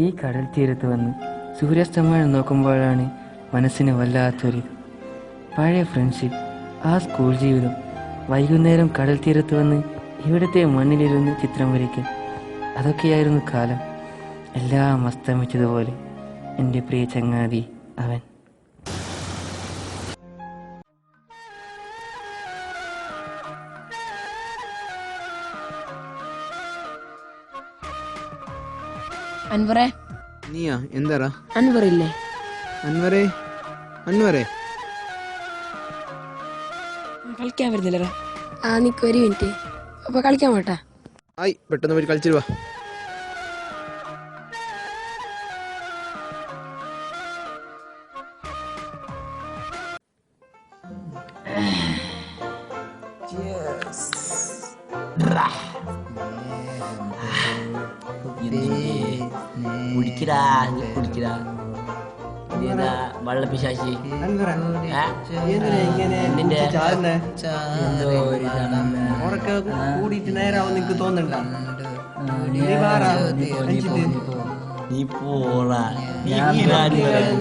ഈ കടൽ തീരത്ത് വന്ന് സൂര്യാസ്തമയം നോക്കുമ്പോഴാണ് മനസ്സിന് വല്ലാത്തൊരിത്. പഴയ ഫ്രണ്ട്ഷിപ്പ്, ആ സ്കൂൾ ജീവിതം, വൈകുന്നേരം കടൽ തീരത്ത് വന്ന് ഇവിടുത്തെ മണ്ണിലിരുന്ന് ചിത്രം വരയ്ക്കും. അതൊക്കെയായിരുന്നു കാലം. എല്ലാം അസ്തമിച്ചതുപോലെ എൻ്റെ പ്രിയ ചങ്ങാതി അവൻ. അൻവറേ, നീയാ? എന്താടാ? അൻവറില്ലേ? അൻവറേ, അൻവറേ, കളിക്കാൻ വരുന്നില്ലടാ. നിക്ക് ഒരു മിനിറ്റ്. അപ്പൊ കളിക്കാൻ പോട്ടാ. ആയി, പെട്ടെന്ന് പോയി കളിച്ചിട്ട് വാ. വള്ളപ്പിശാശി കൂടിയിട്ട് നേരാവും നിനക്ക് തോന്നണ്ട. നീ പോടാ,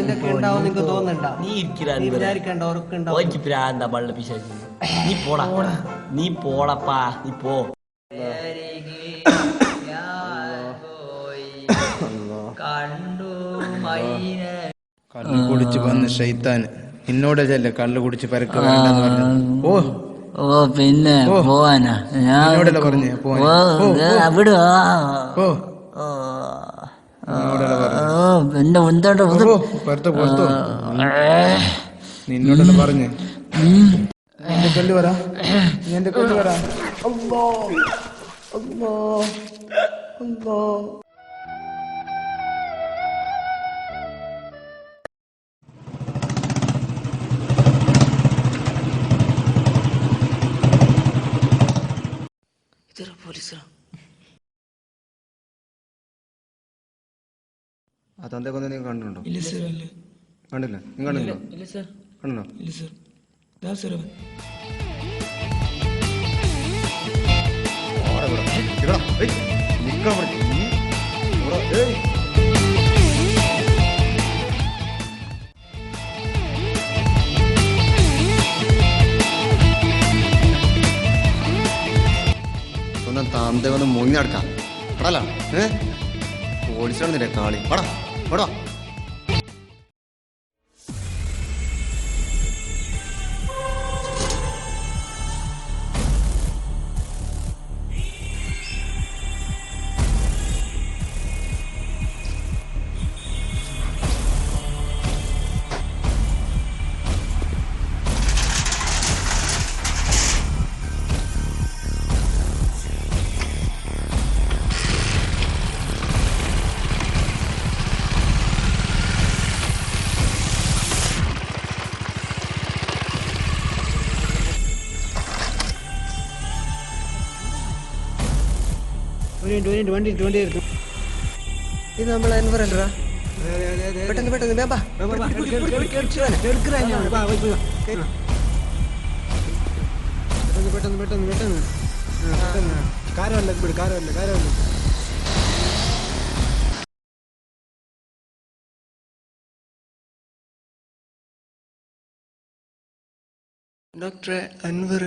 നിനക്ക് ഉണ്ടാവും നിനക്ക് തോന്നണ്ട. നീ വിചാരിക്കണ്ട, ഉറക്കുണ്ടാവും. പ്രാന്ത വള്ളപ്പിശാശി. നീ പോടാ, നീ പോടപ്പാ, നീ പോ. കള്ളു കുടിച്ച് വന്ന് ഷൈത്താൻ എന്നോടല്ലേ കള്ളു കുടിച്ച് പരക്ക വേണ്ടെന്ന് പറഞ്ഞു. ഓ ഓ പിന്നെ പോവാനാ? എന്നോടല്ലേ പറഞ്ഞേ അവിടെ പിന്നെ എന്തോട്ട് പുറത്തോ പുറത്തോ നിന്നോടല്ലേ പറഞ്ഞേ. എന്റെ കല്ല് വരാ, എന്റെ കല്ല് വരാ. അല്ലാ അല്ലാ അല്ലാ. ആ തന്തേ കൊന്ന നീ കണ്ടിട്ടുണ്ടോ? കണ്ടില്ല? നീ കണ്ടില്ലോ? കണ്ടോ? സ്വന്തം താന്തേ വന്ന് മുങ്ങി നടക്കാം പടല. പോലീസാണെന്നില്ലേ കാളി. പടാ പടാ. വണ്ടി എടുക്കും. ഇത് നമ്മളെ അൻവറല്ലടാ. പെട്ടെന്ന് പെട്ടെന്ന് വേമ്പാ. പെട്ടെന്ന് പെട്ടെന്ന് പെട്ടെന്ന് കാരമല്ല കാരമല്ല കാരമല്ല. ഡോക്ടറെ അൻവർ,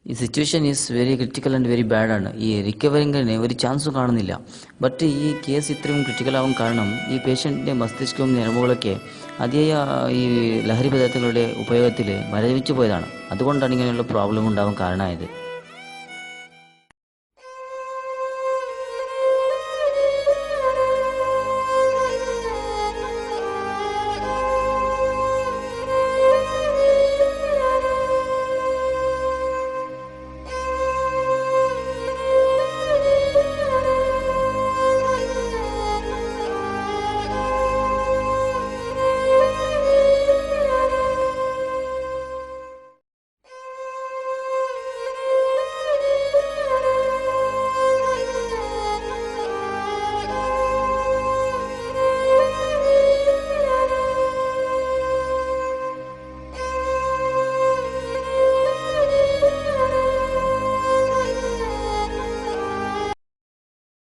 ഈ situation is very critical and very bad ആണ്. ഈ റിക്കവറിങ്ങിന് ഒരു ചാൻസും കാണുന്നില്ല. ബട്ട് ഈ കേസ് ഇത്രയും ക്രിട്ടിക്കലാവാൻ കാരണം ഈ പേഷ്യൻറ്റിൻ്റെ മസ്തിഷ്കവും ഞരമ്പുകളൊക്കെ അതിയായ ഈ ലഹരി പദാർത്ഥങ്ങളുടെ ഉപയോഗത്തിൽ മരവിച്ചു പോയതാണ്. അതുകൊണ്ടാണ് ഇങ്ങനെയുള്ള പ്രോബ്ലം ഉണ്ടാവാൻ കാരണമായത്.